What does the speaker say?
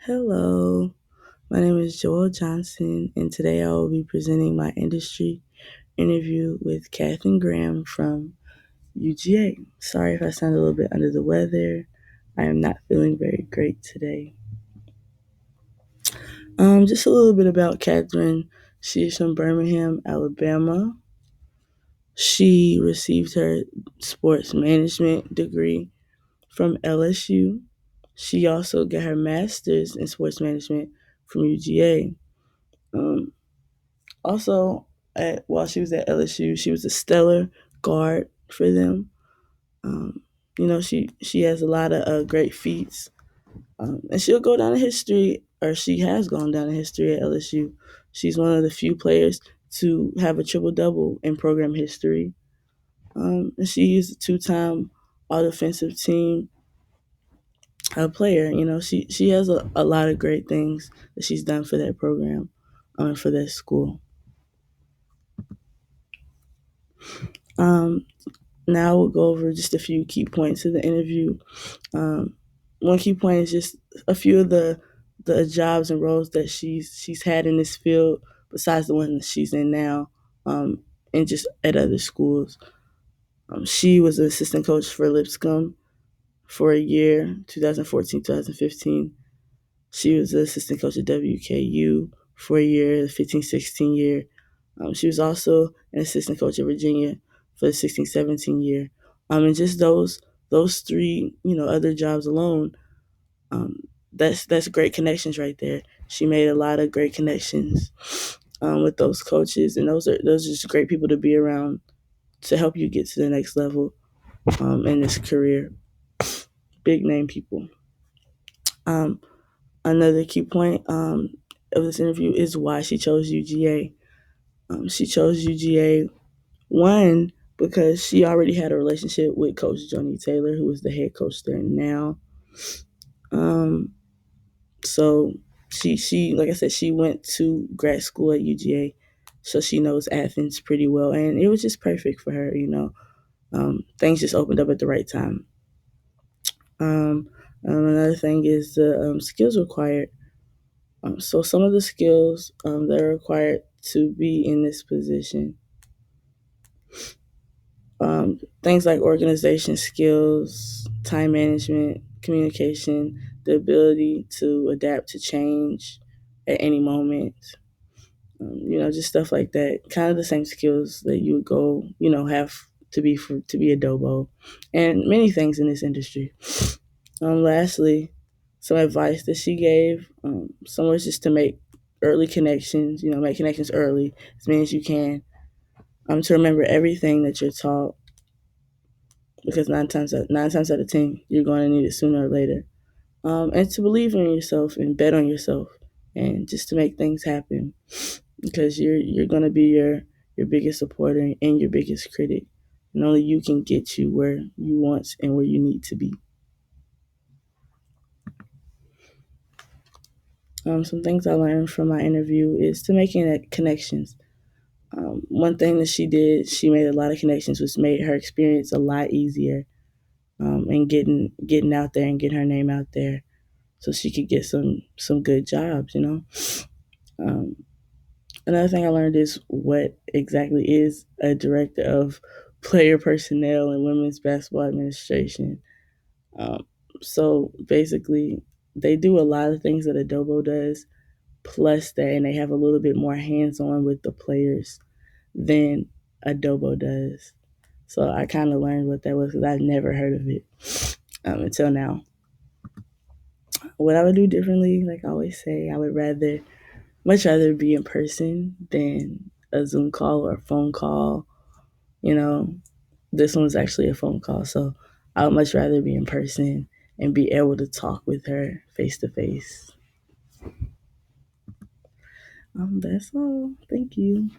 Hello, my name is Joel Johnson, and today I will be presenting my industry interview with Kathy Graham from UGA. Sorry if I sound a little bit under the weather. I am not feeling very great today. Just a little bit about Catherine. She is from Birmingham, Alabama. She received her sports management degree from LSU. She also got her master's in sports management from UGA. Um, Also, while she was at LSU, she was a stellar guard for them. Um, she has a lot of great feats, and she'll go down in history, or she has gone down in history at LSU. She's one of the few players to have a triple double in program history, and she is a two-time All Defensive Team player. She has a lot of great things that she's done for that program, for that school. Um, Now we'll go over just a few key points of the interview. Um, One key point is just a few of the jobs and roles that she's had in this field besides the one that she's in now, and just at other schools. She was an assistant coach for Lipscomb for a year, 2014, 2015. She was the assistant coach at WKU for a year, the 15-16 year. She was also an assistant coach at Virginia for the 16-17 year. And just those three, other jobs alone, um, that's great connections right there. She made a lot of great connections with those coaches, and those are just great people to be around to help you get to the next level in this career. Big name people. Um, Another key point of this interview is why she chose UGA. She chose UGA, one, because she already had a relationship with Coach Johnny Taylor, who is the head coach there now. Um, so she like I said, she went to grad school at UGA, so she knows Athens pretty well, and it was just perfect for her. Things just opened up at the right time. Another thing is the skills required. So some of the skills that are required to be in this position, things like organization skills, time management, communication, the ability to adapt to change at any moment, just stuff like that. Kind of the same skills that you would go, have to be a dobo, and many things in this industry. Lastly, some advice that she gave. Some was just to make early connections. Make connections early as many as you can. To remember everything that you're taught, because nine times out of 10, you're going to need it sooner or later. And to believe in yourself and bet on yourself, and just to make things happen, because you're going to be your biggest supporter and your biggest critic, and only you can get you where you want and where you need to be. Some things I learned from my interview is to making connections. One thing that she did, she made a lot of connections, which made her experience a lot easier, and getting out there and getting her name out there, so she could get some good jobs. Um, Another thing I learned is what exactly is a director of player personnel and women's basketball administration. Um, so basically, they do a lot of things that Adobo does, plus that, and they have a little bit more hands-on with the players than Adobo does. So I kind of learned what that was because I'd never heard of it until now. What I would do differently, like I always say, I would much rather be in person than a Zoom call or a phone call. You know, this one was actually a phone call, so I would much rather be in person and be able to talk with her face to face. That's all. Thank you.